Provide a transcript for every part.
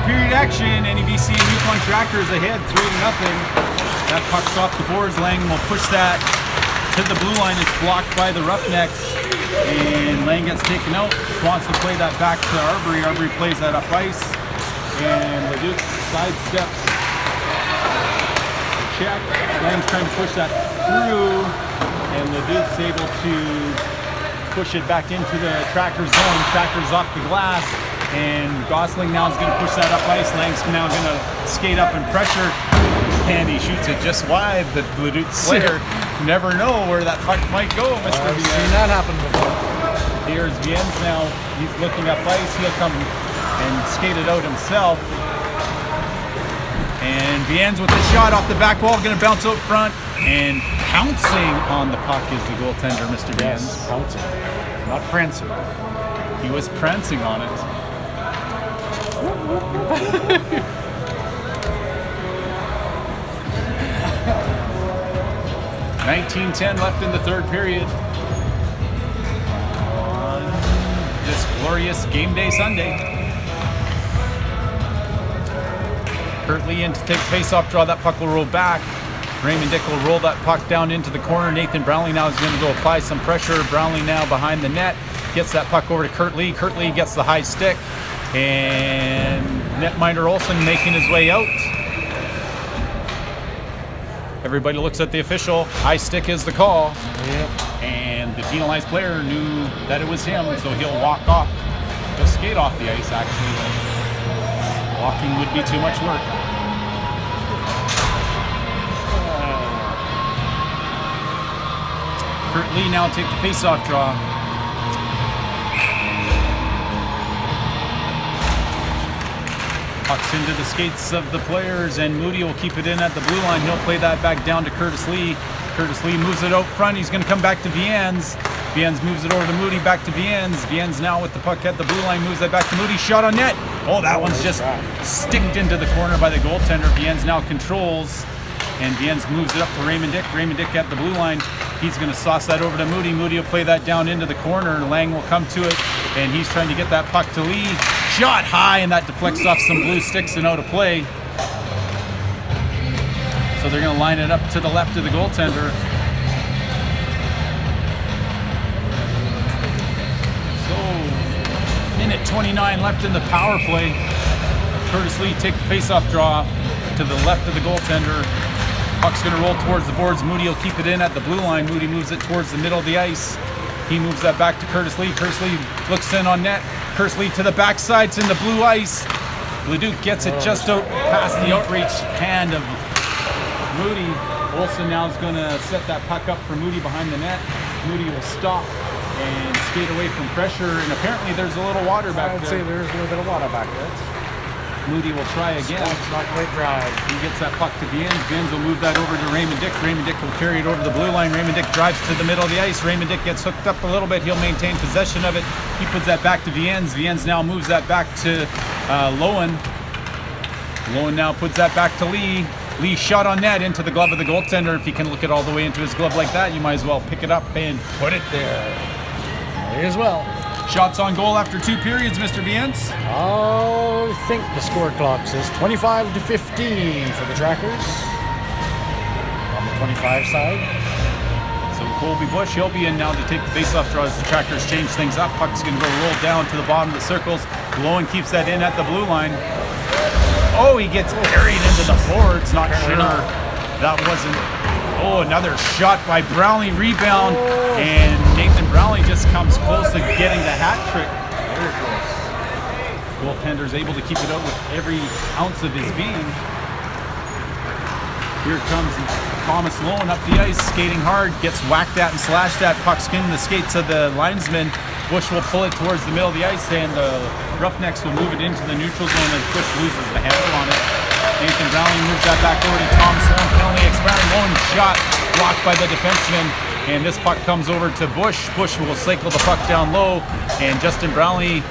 period action. NEBC and Yukon Trackers ahead 3-0. That puck's off the boards. Lang will push that to the blue line. It's blocked by the Roughnecks. And Lang gets taken out. Wants to play that back to Arbery. Arbery plays that up ice. And Leduc sidesteps. Check. Lang's trying to push that through. And Leduc's able to push it back into the Tracker zone. Tracker's off the glass. And Gosling now is going to push that up ice. Lang's now going to skate up and pressure. And he shoots it just wide. The Leduc player never know where that puck might go, Mr. I've seen that happen before. Here's Viens now. He's looking up ice. He'll come and skate it out himself. And Viens with the shot off the back wall, going to bounce out front. And pouncing on the puck is the goaltender, Mr. Viens. Yes, pouncing, not prancing. He was prancing on it. 19:10 left in the third period on this glorious game day Sunday. Kurt Lee in to take face-off draw. That puck will roll back. Raymond Dick will roll that puck down into the corner. Nathan Brownlee now is going to go apply some pressure. Brownlee now behind the net. Gets that puck over to Kurt Lee. Kurt Lee gets the high stick. And netminder Olsen making his way out. Everybody looks at the official. High stick is the call. Yep. And the penalized player knew that it was him, so he'll walk off. He'll skate off the ice, actually. Walking would be too much work. Kurt Lee now take the face-off draw. Pucks into the skates of the players, and Moody will keep it in at the blue line. He'll play that back down to Curtis Lee. Curtis Lee moves it out front. He's going to come back to Viens. Viens moves it over to Moody, back to Viens. Viens now with the puck at the blue line, moves that back to Moody. Shot on net. Oh, that one's just sticked into the corner by the goaltender. Viens now controls, and Viens moves it up to Raymond Dick. Raymond Dick at the blue line. He's going to sauce that over to Moody. Moody will play that down into the corner. Lang will come to it, and he's trying to get that puck to Lee. Shot high, and that deflects off some blue sticks and out of play. So they're going to line it up to the left of the goaltender. So, minute 29 left in the power play. Curtis Lee take the face-off draw to the left of the goaltender. Puck's going to roll towards the boards. Moody will keep it in at the blue line. Moody moves it towards the middle of the ice. He moves that back to Curtis Lee. Curtis Lee looks in on net. Curtis Lee to the backside. It's in the blue ice. Leduc gets it just out past the outreach hand of Moody. Olsen now is going to set that puck up for Moody behind the net. Moody will stop and skate away from pressure. And apparently there's a little water back there. I'd say there's a little bit of water back there. Moody will try again. It's not quite dry. He gets that puck to Viens. Viens will move that over to Raymond Dick. Raymond Dick will carry it over the blue line. Raymond Dick drives to the middle of the ice. Raymond Dick gets hooked up a little bit. He'll maintain possession of it. He puts that back to Viens. Viens now moves that back to Lowen. Lowen now puts that back to Lee. Lee shot on net into the glove of the goaltender. If he can look it all the way into his glove like that, you might as well pick it up and put it there. May as well. Shots on goal after 2 periods, Mr. Viens. I think the score clock says 25-15 for the Trackers. On the 25 side. So Colby Bush, he'll be in now to take the face-off draw as the Trackers change things up. Puck's going to go roll down to the bottom of the circles. Lowen keeps that in at the blue line. Oh, he gets buried into the boards. Not sure that wasn't. Oh, another shot by Brownlee. Rebound. And Nathan Brownlee just comes close to getting the hat trick. Goaltender's able to keep it out with every ounce of his being. Here comes Thomas Lowen up the ice, skating hard, gets whacked at and slashed at. Puck skimming the skates of the linesman. Bush will pull it towards the middle of the ice, and the Roughnecks will move it into the neutral zone as Bush loses the handle on it. Nathan Brownlee moves that back over to Thomas Lowen. Penalty expiring. Lowen shot blocked by the defenseman. And this puck comes over to Bush. Bush will cycle the puck down low, and Justin Brownlee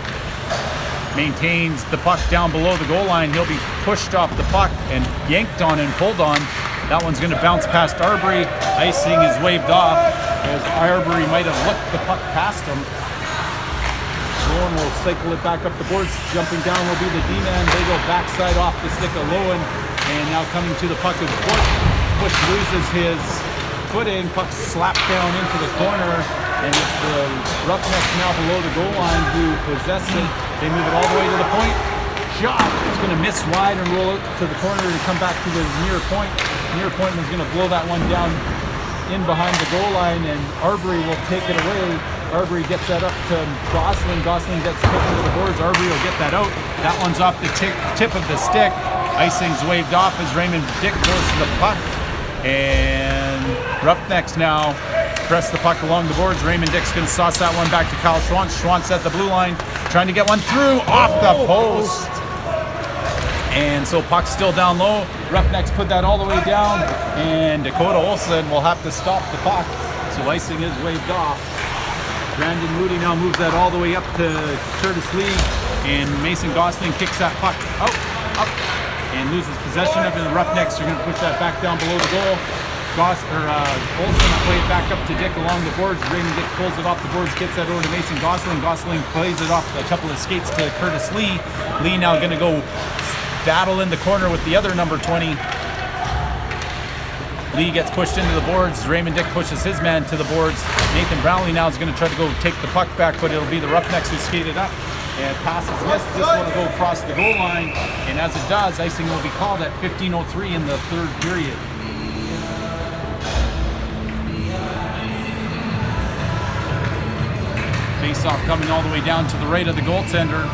maintains the puck down below the goal line. He'll be pushed off the puck and yanked on and pulled on. That one's going to bounce past Arbery. Icing is waved off as Arbery might have looked the puck past him. Lowen will cycle it back up the boards. Jumping down will be the D-man. They go backside off the stick of Lowen. And now coming to the puck is Bush. Bush loses his footing. Puck slapped down into the corner. And it's the Roughnecks now below the goal line who possess it. They move it all the way to the point. Shot. It's going to miss wide and roll it to the corner to come back to the near point. Near point is going to blow that one down in behind the goal line, and Arbery will take it away. Arbery gets that up to Gosling. Gosling gets put into the boards. Arbery will get that out. That one's off the tip of the stick. Icing's waved off as Raymond Dick goes to the puck. And Roughnecks now press the puck along the boards. Raymond Dick's going to sauce that one back to Kyle Schwantz. Schwantz at the blue line, trying to get one through off the post. And so puck's still down low. Roughnecks put that all the way down, and Dakota Olsen will have to stop the puck. So icing is waved off. Brandon Moody now moves that all the way up to Curtis Lee, and Mason Gosling kicks that puck out, and loses possession of it. The Roughnecks are going to push that back down below the goal. Olsen will play it back up to Dick along the boards. Raymond Dick pulls it off the boards, gets that over to Mason Gosling. Gosling plays it off a couple of skates to Curtis Lee. Lee now going to go battle in the corner with the other number 20. Lee gets pushed into the boards. Raymond Dick pushes his man to the boards. Nathan Brownlee now is going to try to go take the puck back, but it'll be the Roughnecks who skated up. And pass is missed. This one will go across the goal line. And as it does, icing will be called at 15:03 in the third period. Face-off coming all the way down to the right of the goaltender.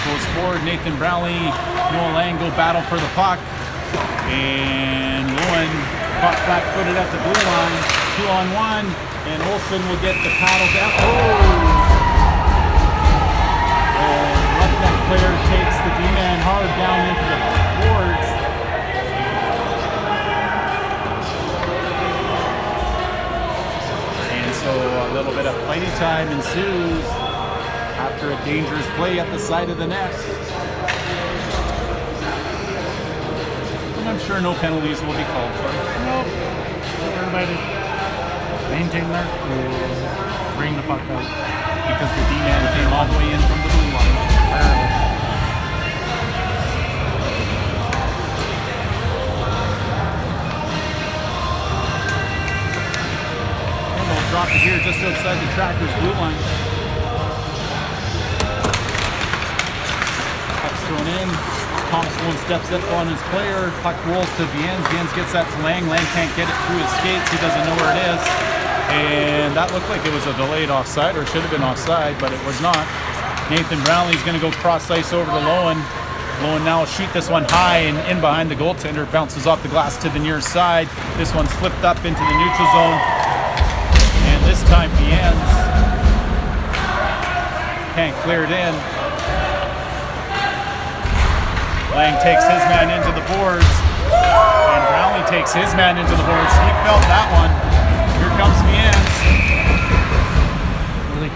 Goes forward, Nathan Brownlee, Noah Lang go battle for the puck, and Lowen caught flat-footed at the blue line, 2-on-1, and Olsen will get the paddle down. And Roughneck player takes the D-man hard down into the boards. And so a little bit of fighting time ensues after a dangerous play at the side of the net. And I'm sure no penalties will be called for it. Nope. Everybody maintain their cool, bring the puck out. Because the D-man came all the way in from the blue line. And they'll drop it here just outside the Trackers' blue line. Thrown in. Thomas Lowen steps up on his player. Puck rolls to Viens. Viens gets that to Lang. Lang can't get it through his skates. He doesn't know where it is. And that looked like it was a delayed offside, or should have been offside, but it was not. Nathan Brownlee's going to go cross ice over to Lowen. Lowen now will shoot this one high and in behind the goaltender. Bounces off the glass to the near side. This one's flipped up into the neutral zone. And this time Viens can't clear it in. Lang takes his man into the boards, and Brownlee takes his man into the boards. He felt that one. Here comes Viens. Really?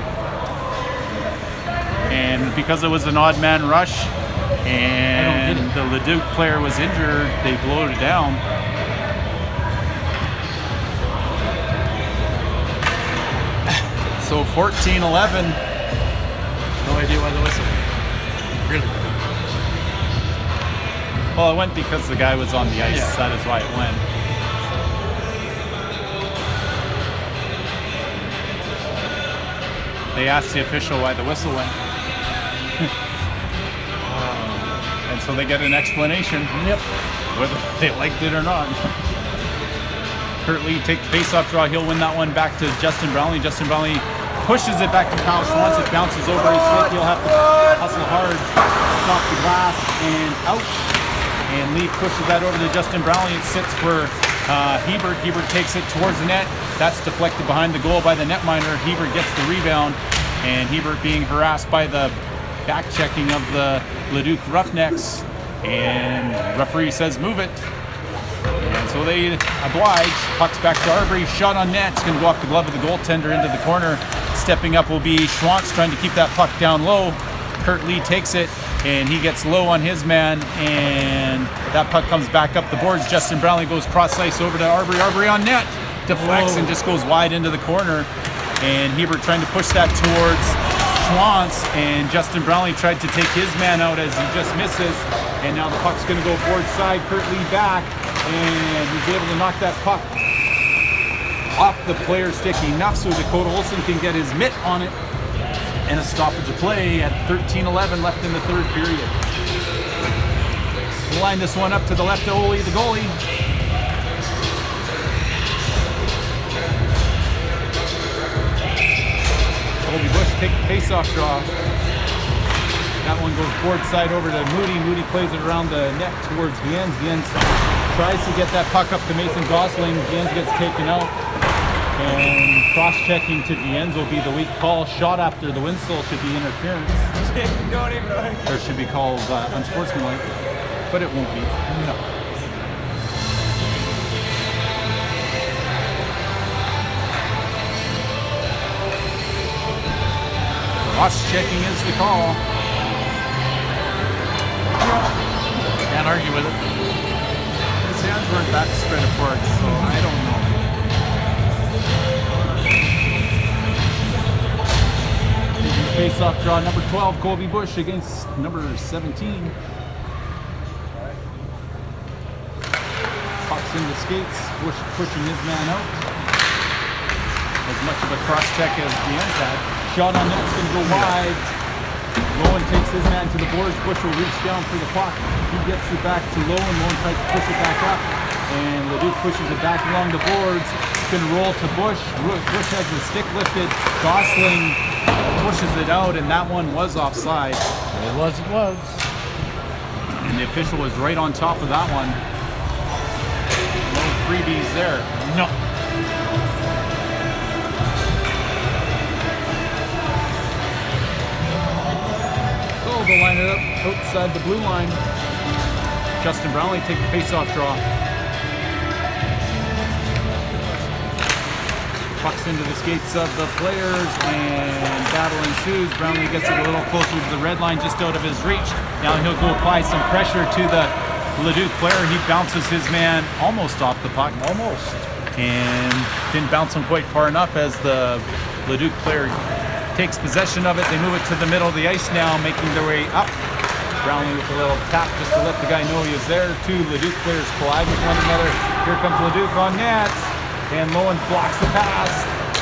And because it was an odd man rush, and the Leduc player was injured, they blowed it down. So 14-11. No idea why the whistle. Really? Well, it went because the guy was on the ice. Yeah. That is why it went. They asked the official why the whistle went. And so they get an explanation. Yep. Whether they liked it or not. Kurt Lee takes the face-off draw. He'll win that one back to Justin Brownlee. Justin Brownlee pushes it back to Kyle Schwantz. It bounces over his foot. He'll have to hustle hard, stop the glass, and out. And Lee pushes that over to Justin Brownlee. It sits for Hebert. Hebert takes it towards the net. That's deflected behind the goal by the netminder. Hebert gets the rebound, and Hebert being harassed by the back checking of the Leduc Roughnecks. And referee says move it. And so they oblige. Puck's back to Arbery. Shot on net. It's going to go off the glove of the goaltender into the corner. Stepping up will be Schwantz trying to keep that puck down low. Kurt Lee takes it, and he gets low on his man, and that puck comes back up the boards. Justin Brownlee goes cross ice over to Arbery. Arbery on net, deflects and just goes wide into the corner. And Hebert trying to push that towards Schwantz, and Justin Brownlee tried to take his man out as he just misses. And now the puck's going to go board side. Kurt Lee back, and he's able to knock that puck off the player's stick enough so Dakota Olsen can get his mitt on it. And a stoppage of play at 13:11 left in the third period. We'll line this one up to the left of Ole, the goalie. Colby Bush take the face-off draw. That one goes board side over to Moody. Moody plays it around the net towards Viens. Viens tries to get that puck up to Mason Gosling. Viens gets taken out. And cross-checking to Viens will be the weak call. Shot after the whistle should be interference. Or should be called unsportsmanlike, but it won't be. No. Cross-checking is the call. Can't argue with it. His hands weren't that spread apart, so I don't know. Face-off draw number 12, Colby Bush against number 17. Pucks into skates, Bush pushing his man out. As much of a cross-check as Viens had. Shot on net's going to go wide. Lowen takes his man to the boards. Bush will reach down for the puck. He gets it back to Lowen. Lowen tries to push it back up. And Leduc pushes it back along the boards. It's going to roll to Bush. Bush has the stick lifted. Gosling pushes it out, and that one was offside. It was. And the official was right on top of that one. No freebies there. No. So they'll line it up outside the blue line. Justin Brownlee take the face-off draw. Pucks into the skates of the players, and battle ensues. Brownlee gets it a little closer to the red line, just out of his reach. Now he'll go apply some pressure to the Leduc player. He bounces his man almost off the puck. Almost. And didn't bounce him quite far enough as the Leduc player takes possession of it. They move it to the middle of the ice now, making their way up. Brownlee with a little tap just to let the guy know he is there. Two Leduc players collide with one another. Here comes Leduc on net. And Lowen blocks the pass,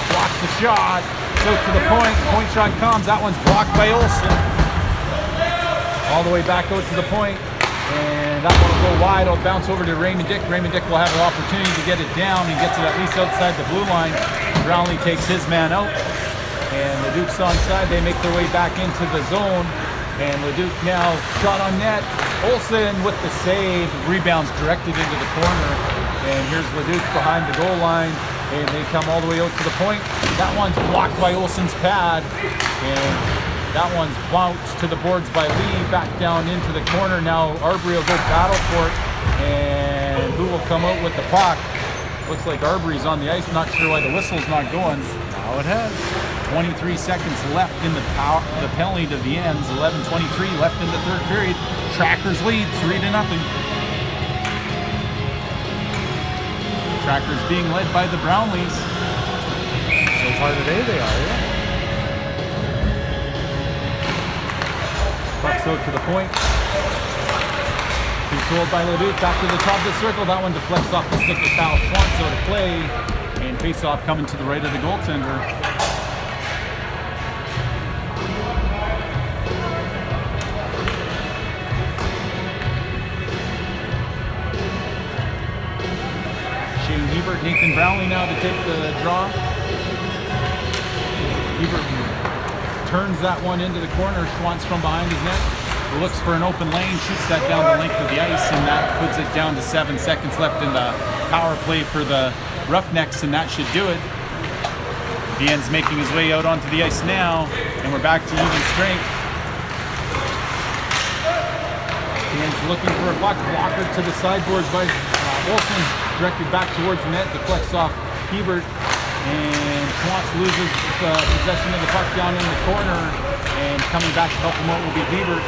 blocks the shot, out to the point. Point shot comes. That one's blocked by Olsen. All the way back out to the point. And that one will go wide. It'll bounce over to Raymond Dick. Raymond Dick will have an opportunity to get it down. He gets it at least outside the blue line. Brownlee takes his man out. And Leduc's onside. They make their way back into the zone. And Leduc now shot on net. Olsen with the save. Rebounds directed into the corner. And here's Leduc behind the goal line, and they come all the way out to the point. That one's blocked by Olsen's pad, and that one's bounced to the boards by Lee, back down into the corner. Now Arbery will go battle for it, and who will come out with the puck? Looks like Arbery's on the ice. Not sure why the whistle's not going. Now it has. 23 seconds left in the penalty to Viens. 11:23 left in the third period. Trackers lead 3-0. Trackers being led by the Brownlees. So far today they are, yeah. Pucks out to the point. Controlled by Leduc, back to the top of the circle. That one deflects off the stick of Kyle Schwantz out of play. And face-off coming to the right of the goaltender. Hebert, Nathan Brownlee now to take the draw. Hebert turns that one into the corner. Schwantz from behind his net. Looks for an open lane, shoots that down the length of the ice, and that puts it down to 7 seconds left in the power play for the Roughnecks, and that should do it. Viens making his way out onto the ice now, and we're back to even strength. Viens looking for a puck, blocker to the sideboards by Olsen. Directed back towards the net, deflects off Hebert, and Schwantz loses possession of the puck down in the corner, and coming back to help him out will be Hebert.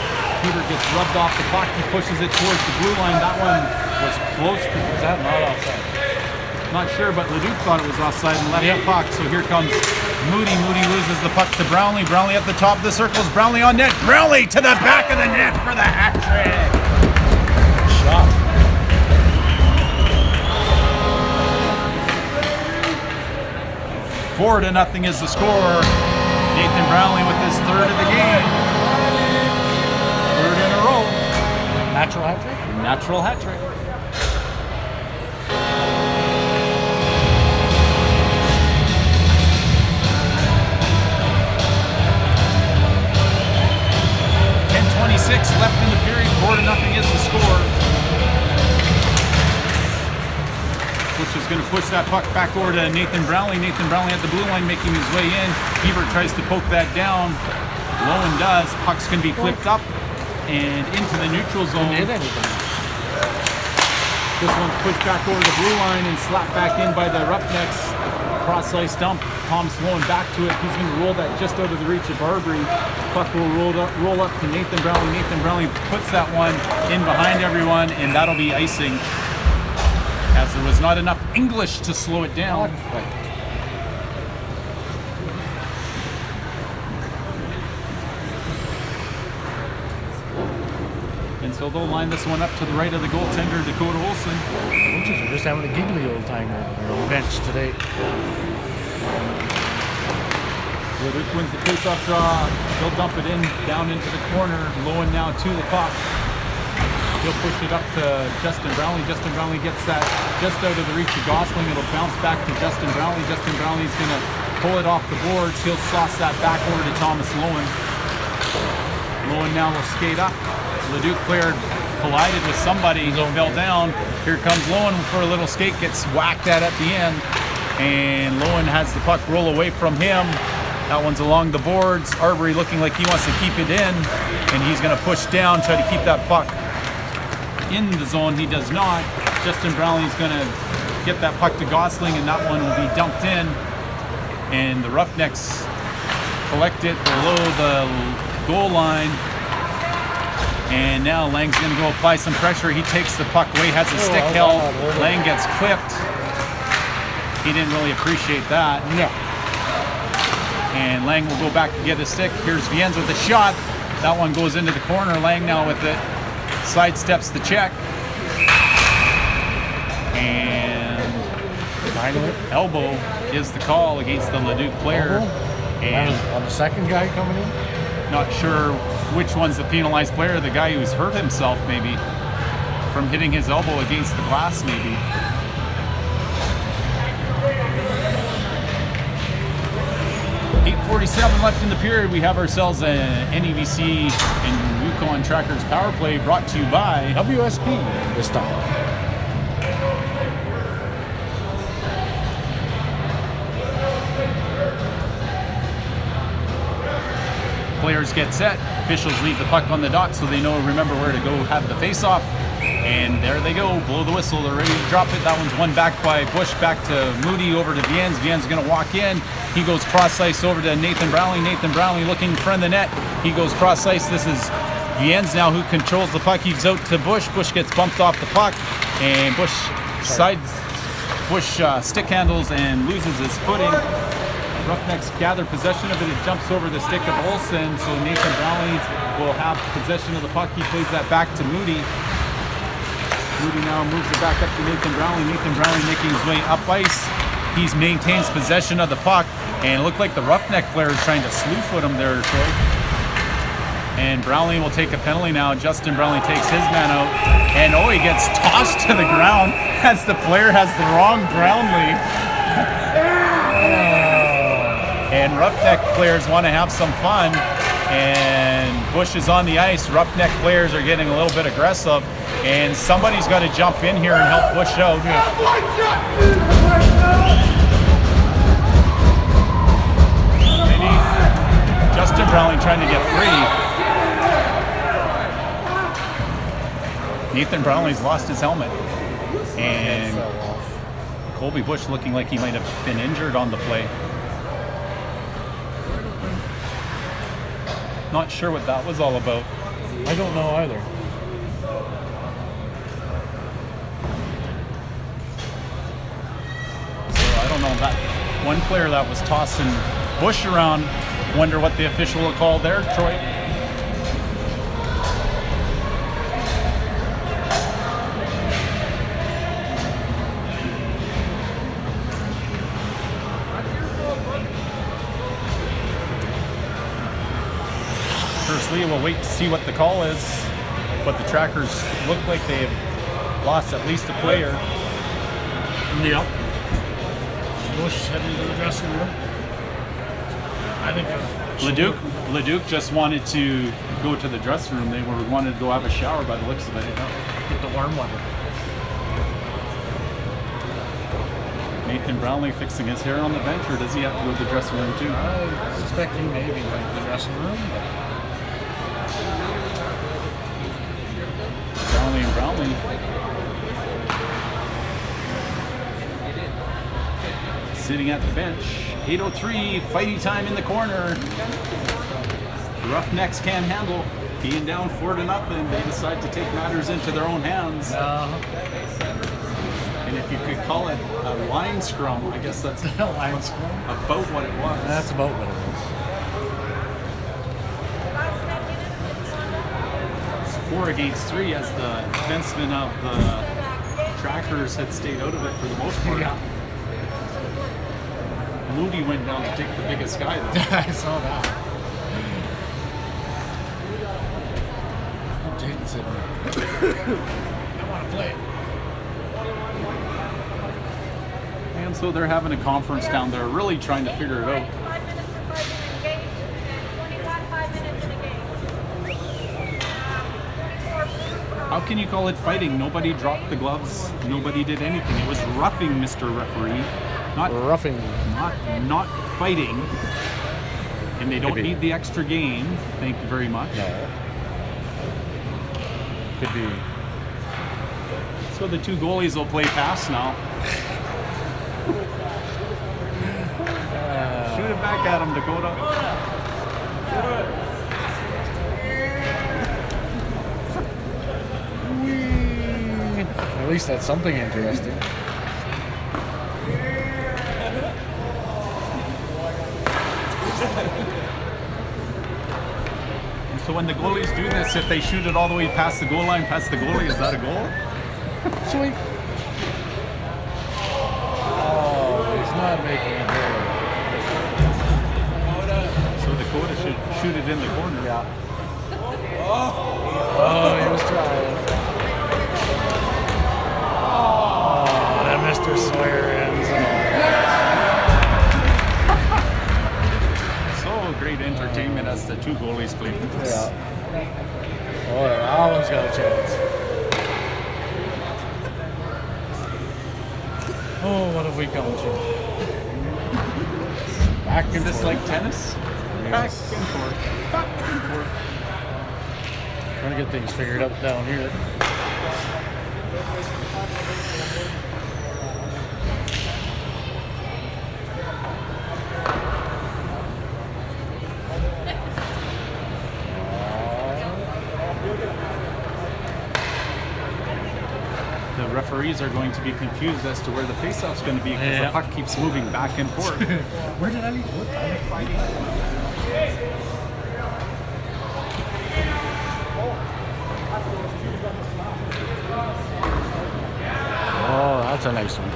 Peter gets rubbed off the puck. He pushes it towards the blue line. That one was close to. Is that not offside? Not sure, but Leduc thought it was offside and left the puck. So here comes Moody. Moody loses the puck to Brownlee. Brownlee at the top of the circles. Brownlee on net. Brownlee to the back of the net for the hat trick. Shot. Four to nothing is the score. Nathan Brownlee with his third of the game. Third in a row. Natural hat trick? Natural hat trick. Left in the period, 4 to nothing is the score. Bush is going to push that puck back over to Nathan Brownlee. Nathan Brownlee at the blue line making his way in. Hebert tries to poke that down. Lowen does. Puck's going to be flipped up and into the neutral zone. This one's pushed back over the blue line and slapped back in by the Roughnecks. Cross ice dump. Thomas Lowen back to it. He's going to roll that just out of the reach of Barbary. Puck will roll up to Nathan Brownlee. Nathan Brownlee puts that one in behind everyone, and that'll be icing, as there was not enough English to slow it down. And so they'll line this one up to the right of the goaltender, Dakota Olsen. Coaches are just having a giggly old time over there on the bench today. Leduc wins the face-off draw. He'll dump it in, down into the corner. Lowen now to the puck. He'll push it up to Justin Brownlee. Justin Brownlee gets that just out of the reach of Gosling. It'll bounce back to Justin Brownlee. Justin Brownlee's going to pull it off the boards. He'll sauce that back over to Thomas Lowen. Lowen now will skate up. Leduc player collided with somebody. He fell down. Here comes Lowen for a little skate. Gets whacked at the end. And Lowen has the puck roll away from him. That one's along the boards. Arbery looking like he wants to keep it in, and he's going to push down, try to keep that puck in the zone. He does not. Justin Brownlee's going to get that puck to Gosling, and that one will be dumped in. And the Roughnecks collect it below the goal line. And now Lang's going to go apply some pressure. He takes the puck away, has a stick held. Lang gets clipped. He didn't really appreciate that. No. And Lang will go back to get his stick. Here's Viennes with the shot. That one goes into the corner. Lang now with it. Sidesteps the check. And elbow is the call against the Leduc player. And on the second guy coming in? Not sure which one's the penalized player. The guy who's hurt himself maybe from hitting his elbow against the glass maybe. 8:47 left in the period. We have ourselves an NEBC and Yukon Trackers power play brought to you by WSP this time. Players get set. Officials leave the puck on the dot so they remember where to go have the face-off. And there they go, blow the whistle, they're ready to drop it. That one's won back by Bush, back to Moody, over to Viennes. Viennes going to walk in. He goes cross-ice over to Nathan Brownlee. Nathan Brownlee looking in front of the net. He goes cross-ice. This is Viennes now who controls the puck. He's out to Bush. Bush gets bumped off the puck. And Bush stick handles and loses his footing. Roughnecks gather possession of it. It jumps over the stick of Olsen. So Nathan Brownlee will have possession of the puck. He plays that back to Moody. Moody now moves it back up to Nathan Brownlee. Nathan Brownlee making his way up ice. He maintains possession of the puck, and it looked like the Roughneck player is trying to slew foot him there, Troy. And Brownlee will take a penalty now. Justin Brownlee takes his man out, and he gets tossed to the ground as the player has the wrong Brownlee. And Roughneck players want to have some fun, and Bush is on the ice. Roughneck players are getting a little bit aggressive, and somebody's got to jump in here and help Bush out. Maybe Justin Brownlee trying to get free. Nathan Brownlee's lost his helmet, and Colby Bush looking like he might have been injured on the play. Not sure what that was all about. I don't know either. So I don't know, that one player that was tossing Bush around, wonder what the official will call there, Troy. Firstly, we'll wait to see what the call is, but the trackers look like they've lost at least a player. Yep. Bush heading to the dressing room. I think Leduc just wanted to go to the dressing room. They wanted to go have a shower by the looks of it. get the warm water. Nathan Brownlee fixing his hair on the bench, or does he have to go to the dressing room too? I suspect he may be going to the dressing room. Brownlee and Brownlee. Sitting at the bench. 8:03, fighty time in the corner. Roughnecks can't handle being down 4-0. They decide to take matters into their own hands. And if you could call it a line scrum, I guess that's A line scrum? about what it was. That's about what it was. It's 4-3 as the defenseman of the Trackers had stayed out of it for the most part. Yeah. Moody went down to take the biggest guy though. I saw that. Jaden said, I want to play. And so they're having a conference down there, really trying to figure it out. 5 minutes for 5-minute game, and 21 5 minutes in a game. 24 blue. How can you call it fighting? Nobody dropped the gloves. Nobody did anything. It was roughing, Mr. Referee. Roughing. Not fighting. And they don't Maybe. need the extra game. Thank you very much. No. Could be. So the two goalies will play pass now. Shoot it back at him, Dakota. At least that's something interesting. And so when the goalies do this, if they shoot it all the way past the goal line, past the goalie, is that a goal? Sweet. Oh, he's not making it there. So Dakota should shoot it in the corner. Yeah. Oh, he was trying. Oh, that Mr. Sawyer ends and So great entertainment as the two goalies play with all. this. Yeah. Oh, that one's got a chance. Oh, what have we come to? Back Is and this forth. like tennis? Back Yes. and forth. Back and forth. Trying to get things figured out down here. The referees are going to be confused as to where the faceoff's going to be because Yeah. the puck keeps moving back and forth. Where did I leave? Oh, that's a nice one.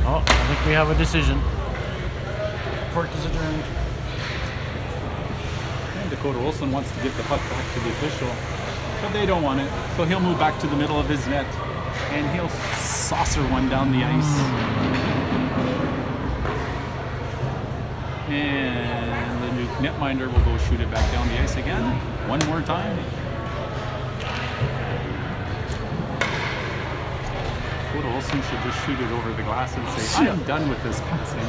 Oh, I think we have a decision. Court is adjourned. And Dakota Wilson wants to give the puck back to the official, but they don't want it. So he'll move back to the middle of his net and he'll saucer one down the ice. And the new netminder will go shoot it back down the ice again. One more time. Dakota Wilson should just shoot it over the glass and say, I'm done with this passing.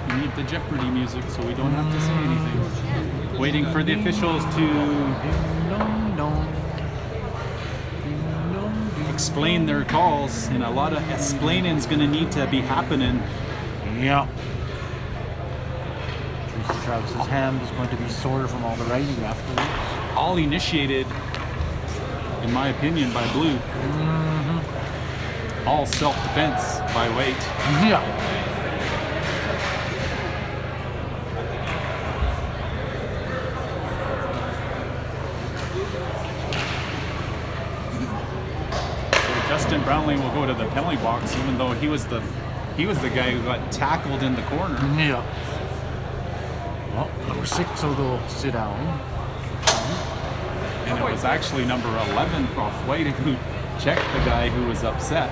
We need the Jeopardy music so we don't have to say anything. Waiting for the officials to explain their calls, and a lot of explaining is going to need to be happening. Yeah. Tracy Travis's hand is going to be sore from all the writing afterwards. All initiated, in my opinion, by blue. All self-defense by white. Yeah. Justin Brownlee will go to the penalty box, even though he was the guy who got tackled in the corner. Yeah. Well, number 6 will go sit down. And it was actually number 11 off white who checked the guy who was upset.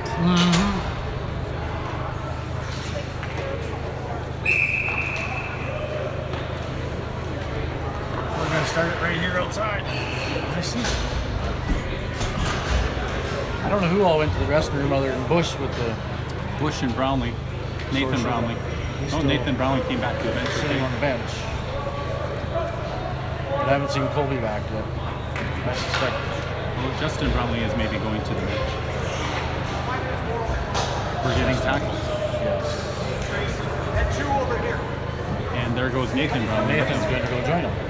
We're going to start it right here outside. I see. I don't know who all went to the dressing room other than Bush with the Bush and Brownlee. Nathan Sure. Brownlee. He's Oh, still Nathan Brownlee came back to the bench. sitting on the bench. But I haven't seen Colby back yet. I suspect. Well, Justin Brownlee is maybe going to the bench. We're getting tackled. Yes. And there goes Nathan Brownlee. Nathan's going to go join him.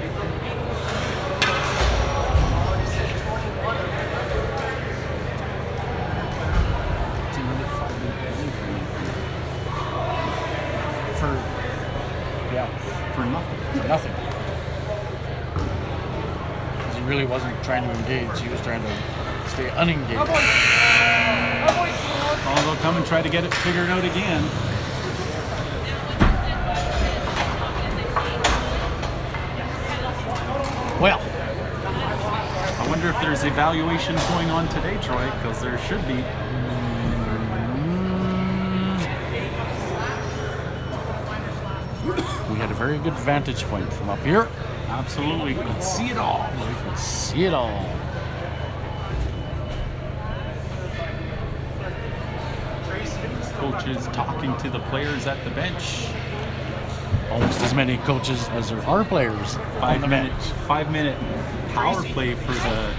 For nothing. For nothing. Because he really wasn't trying to engage. He was trying to stay unengaged. Oh, they'll come and try to get it figured out again. Well, I wonder if there's evaluations going on today, Troy, because there should be. we had a very good vantage point from up here. Absolutely. We can see it all. We can see it all. Coaches talking to the players at the bench. Almost as many coaches as there are players on the bench. 5 minute power play for the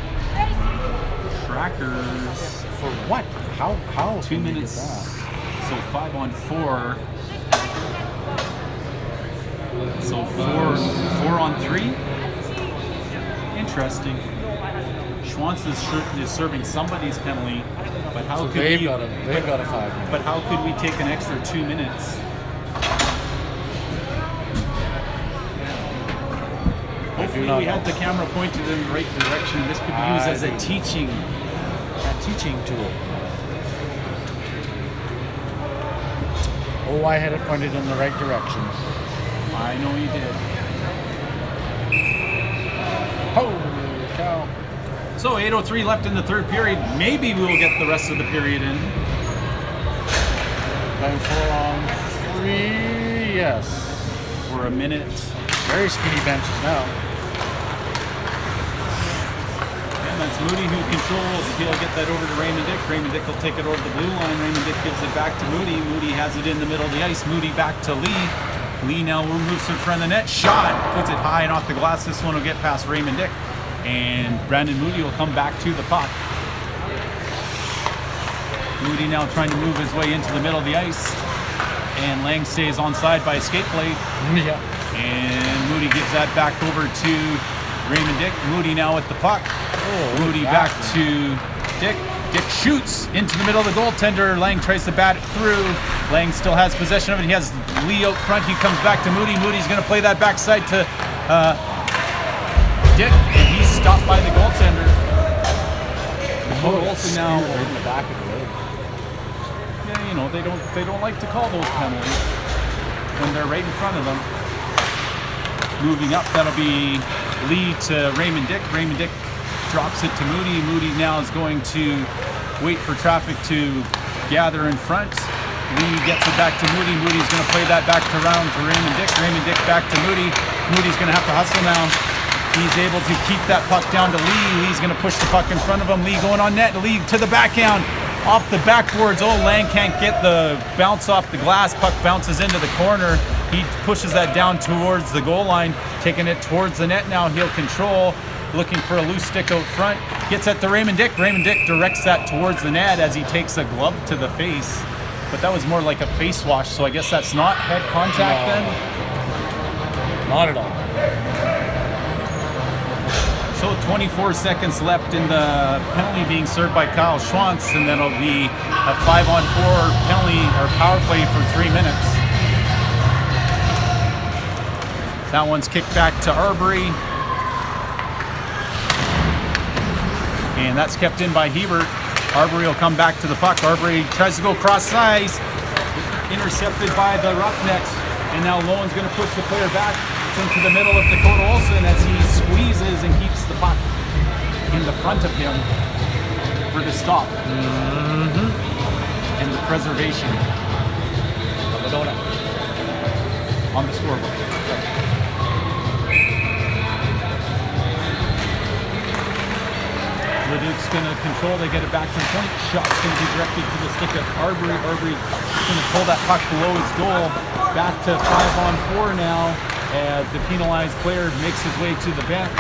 Trackers. For what? How 2 can you get minutes. that? So 5 on 4. So four on 3. Interesting. Schwantz is serving somebody's penalty, but how So could they've we? got a 5 minute. But how could we take an extra 2 minutes? Hopefully not we know. have the camera pointed in the right direction. This could be used as a teaching tool. Oh, I had it pointed in the right direction. I know you did. Holy cow. So 8:03 left in the third period. Maybe we will get the rest of the period in. Playing 4 on 3. Yes. For a minute. Very skinny benches now. And that's Moody who controls. He'll get that over to Raymond Dick. Raymond Dick will take it over the blue line. Raymond Dick gives it back to Moody. Moody has it in the middle of the ice. Moody back to Lee. Lee now moves in front of the net. Shot. Puts it high and off the glass. This one will get past Raymond Dick. And Brandon Moody will come back to the puck. Moody now trying to move his way into the middle of the ice. And Lang stays onside by a skate blade. Yeah. And Moody gives that back over to Raymond Dick. Moody now with the puck. Oh, Moody back to Dick. Dick shoots into the middle of the goaltender. Lang tries to bat it through. Lang still has possession of it. He has Lee out front. He comes back to Moody. Moody's going to play that backside to Dick. And he's stopped by the goaltender. Olsen now. Right in the back of the leg. Yeah, you know, they don't like to call those penalties when they're right in front of them. Moving up, that'll be Lee to Raymond Dick. Raymond Dick drops it to Moody. Moody now is going to wait for traffic to gather in front. Lee gets it back to Moody. Moody's going to play that back around to Raymond Dick. Raymond Dick back to Moody. Moody's going to have to hustle now. He's able to keep that puck down to Lee. Lee's going to push the puck in front of him. Lee going on net. Lee to the backhand. Off the backboards. Oh, Lang can't get the bounce off the glass. Puck bounces into the corner. He pushes that down towards the goal line, taking it towards the net now. He'll control. looking for a loose stick out front. Gets at the Raymond Dick. Raymond Dick directs that towards the net as he takes a glove to the face. But that was more like a face wash, so I guess that's not head contact then? Not at all. So 24 seconds left in the penalty being served by Kyle Schwantz, and then it'll be a 5-on-4 penalty or power play for 3 minutes. That one's kicked back to Arbery. And that's kept in by Hebert. Arbery will come back to the puck. Arbery tries to go cross ice, intercepted by the Roughnecks, and now Lowen's going to push the player back into the middle of Dakota Olson as he squeezes and keeps the puck in the front of him for the stop and the preservation of the donut on the scoreboard. Leduc's going to control, they get it back from point. Shot's going to be directed to the stick of Arbery. Arbery's going to pull that puck below his goal. Back to 5-on-4 now as the penalized player makes his way to the bench.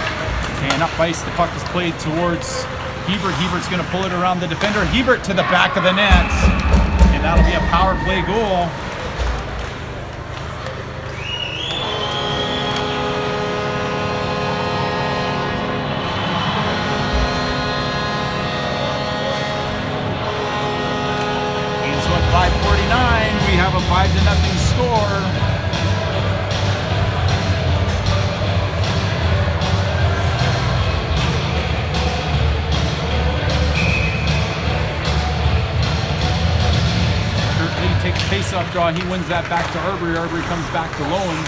And up ice, the puck is played towards Hebert. Hebert's going to pull it around the defender. Hebert to the back of the net. And that'll be a power play goal. We have a 5-0 score. Kurt Lee takes face-off draw. He wins that back to Arbery. Arbery comes back to Lowen.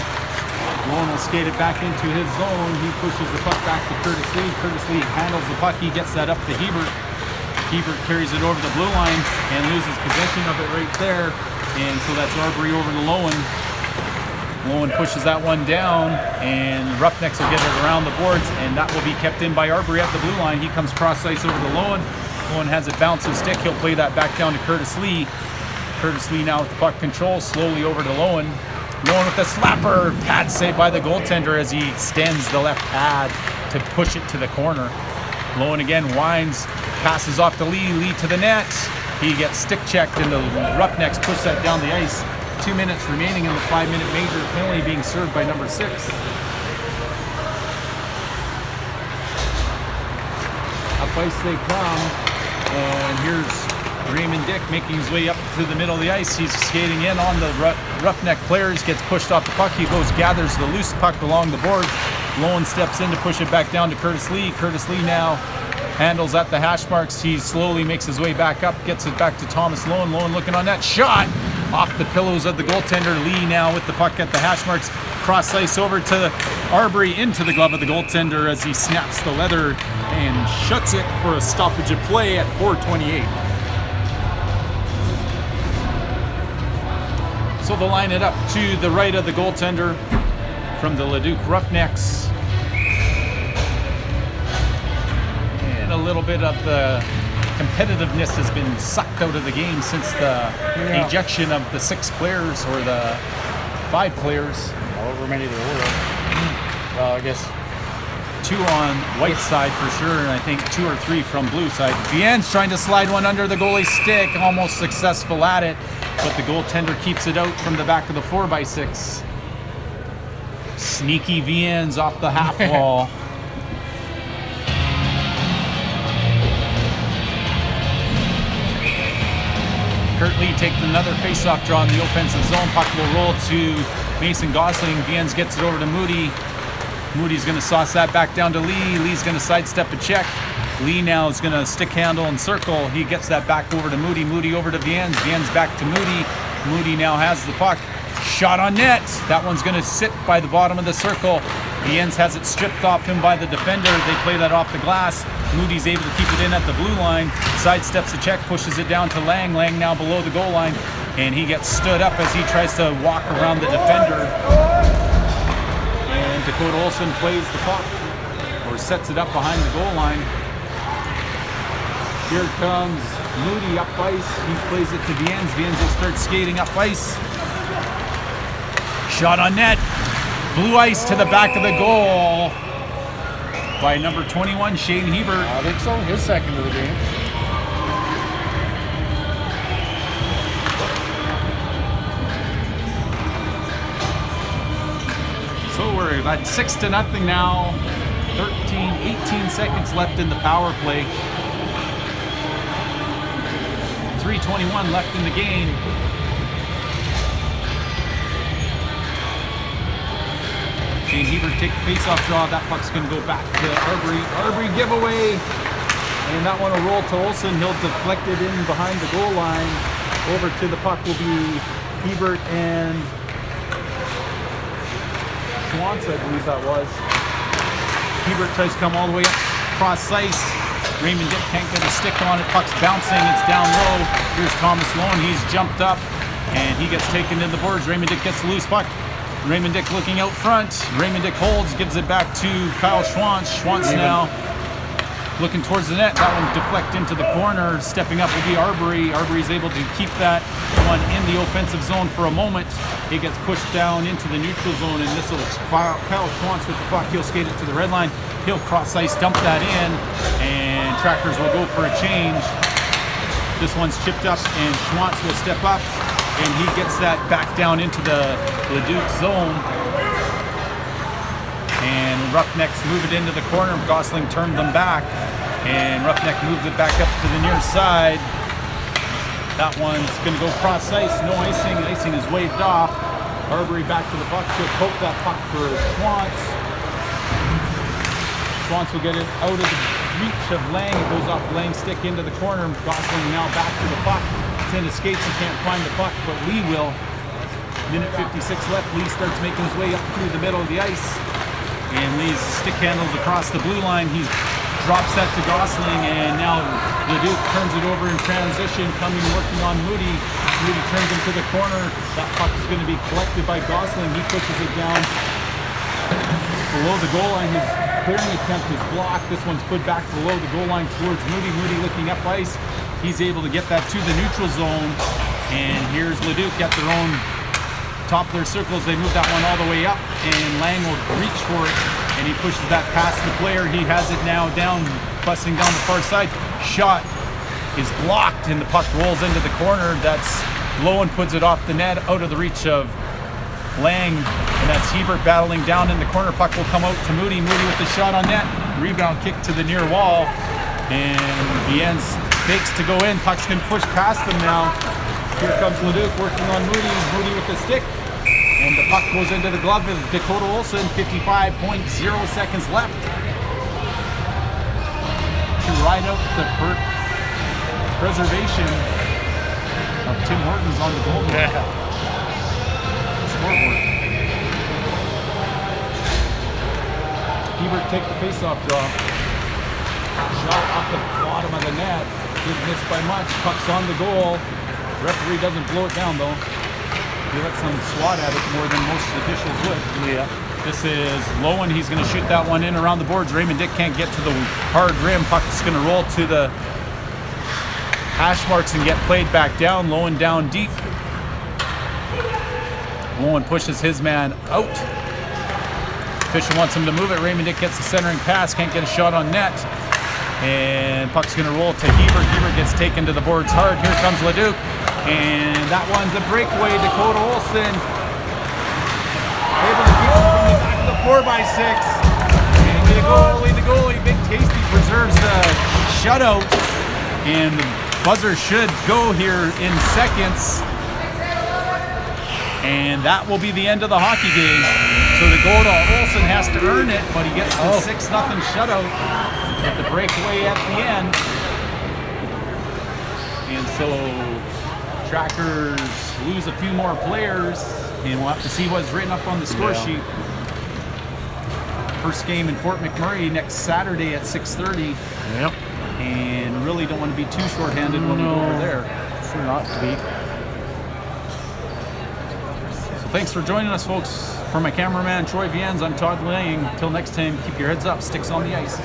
Lowen will skate it back into his zone. He pushes the puck back to Curtis Lee. Curtis Lee handles the puck. He gets that up to Hebert. Hebert carries it over the blue line and loses possession of it right there. And so that's Arbery over to Lowen. Lowen pushes that one down, and Roughnecks will get it around the boards, and that will be kept in by Arbery at the blue line. He comes cross ice over to Lowen. Lowen has it bounce his stick. He'll play that back down to Curtis Lee. Curtis Lee now with the puck control, slowly over to Lowen. Lowen with the slapper. Pad saved by the goaltender as he extends the left pad to push it to the corner. Lowen again winds, passes off to Lee. Lee to the net. He gets stick checked, and the Roughnecks push that down the ice. 2 minutes remaining in the 5-minute major, penalty being served by number 6. Up ice they come, and here's Raymond Dick making his way up to the middle of the ice. He's skating in on the Roughneck players, gets pushed off the puck. He goes, gathers the loose puck along the boards. Lowen steps in to push it back down to Curtis Lee. Curtis Lee now handles at the hash marks. He slowly makes his way back up, gets it back to Thomas Lowen. Lowen looking on that shot off the pillows of the goaltender. Lee now with the puck at the hash marks. Cross ice over to Arbery into the glove of the goaltender as he snaps the leather and shuts it for a stoppage of play at 4:28. So they'll line it up to the right of the goaltender from the Leduc Roughnecks. And a little bit of the competitiveness has been sucked out of the game since the ejection of the 6 players or the 5 players. However many there were. Well, I guess 2 on white side for sure, and I think 2 or 3 from blue side. Vien's trying to slide one under the goalie's stick, almost successful at it, but the goaltender keeps it out from the back of the 4x6. Sneaky Viens off the half wall. Kurt Lee takes another face-off draw in the offensive zone. Puck will roll to Mason Gosling. Viens gets it over to Moody. Moody's going to sauce that back down to Lee. Lee's going to sidestep a check. Lee now is going to stick handle and circle. He gets that back over to Moody. Moody over to Viens. Viens back to Moody. Moody now has the puck. Shot on net. That one's going to sit by the bottom of the circle. Viens has it stripped off him by the defender. They play that off the glass. Moody's able to keep it in at the blue line. Sidesteps the check, pushes it down to Lang. Lang now below the goal line. And he gets stood up as he tries to walk around the defender. And Dakota Olson plays the puck, or sets it up behind the goal line. Here comes Moody up ice. He plays it to Viens. Viens will start skating up ice. Shot on net. Blue ice to the back of the goal. by number 21, Shane Hebert. I think so. His second of the game. So we're at 6-0 now. 18 seconds left in the power play. 3:21 left in the game. Shane Hebert take the face-off draw. That puck's going to go back to Arbery. Arbery giveaway. And that one will roll to Olsen. He'll deflect it in behind the goal line. Over to the puck will be Hebert and Schwantz, I believe that was. Hebert tries to come all the way up across ice. Raymond Dick can't get a stick on it. Puck's bouncing. It's down low. Here's Thomas Lowen. He's jumped up and he gets taken in the boards. Raymond Dick gets the loose puck. Raymond Dick looking out front. Raymond Dick holds, gives it back to Kyle Schwantz. Schwantz now looking towards the net. That one deflect into the corner. Stepping up will be Arbery. Arbery's able to keep that one in the offensive zone for a moment. He gets pushed down into the neutral zone, and this will Kyle Schwantz with the puck. He'll skate it to the red line. He'll cross ice, dump that in, and Trackers will go for a change. This one's chipped up, and Schwantz will step up, and he gets that back down into the Leduc zone. And Roughnecks move it into the corner. Gosling turned them back, and Roughneck moves it back up to the near side. That one's going to go cross ice. No icing. Icing is waved off. Arbery back to the puck. He'll poke that puck for Schwantz. Schwantz will get it out of the reach of Lang. It goes off Lang's stick into the corner. Gosling now back to the puck. 10 escapes. He can't find the puck, but Lee will. Minute 56 left. Lee starts making his way up through the middle of the ice. And Lee's stick handles across the blue line. He drops that to Gosling, and now Leduc turns it over in transition, coming working on Moody. Moody turns him to the corner. That puck is going to be collected by Gosling. He pushes it down below the goal line. His clearing attempt is blocked. This one's put back below the goal line towards Moody. Moody looking up ice. He's able to get that to the neutral zone. And here's Leduc at their own top of their circles. They move that one all the way up, and Lang will reach for it, and he pushes that past the player. He has it now down, busting down the far side. Shot is blocked, and the puck rolls into the corner. That's Lowen puts it off the net, out of the reach of Lang, and that's Hebert battling down in the corner. Puck will come out to Moody. Moody with the shot on net. Rebound kick to the near wall, and Bien fakes to go in. Puck's going to push past him now. Here comes Leduc working on Moody. Moody with the stick. And the puck goes into the glove of Dakota Olsen. 55.0 seconds left to ride out the preservation of Tim Hortons on the goalboard. Scoreboard. Hebert take the face-off draw. Shot off the bottom of the net. Didn't miss by much. Puck's on the goal. Referee doesn't blow it down though. He let some swat at it more than most officials would. Yeah. This is Lowen. He's going to shoot that one in around the boards. Raymond Dick can't get to the hard rim. Puck's going to roll to the hash marks and get played back down. Lowen down deep. Lowen pushes his man out. Official wants him to move it. Raymond Dick gets the centering pass. Can't get a shot on net. And puck's going to roll to Hebert. Hebert gets taken to the boards hard. Here comes Leduc. And that one's a breakaway. Dakota Olsen able to keep it from the back of the 4x6. And way to goalie. Big Tasty preserves the shutout. And the buzzer should go here in seconds. And that will be the end of the hockey game. So Dakota Olsen has to earn it, but he gets the 6-0 shutout at the breakaway at the end. And so Trackers lose a few more players, and we'll have to see what's written up on the score sheet. First game in Fort McMurray next Saturday at 6:30. Yep. And really don't want to be too short-handed when we go over there. For not to be. So thanks for joining us, folks. For my cameraman Troy Viens, I'm Todd Lang. Until next time, keep your heads up, sticks on the ice.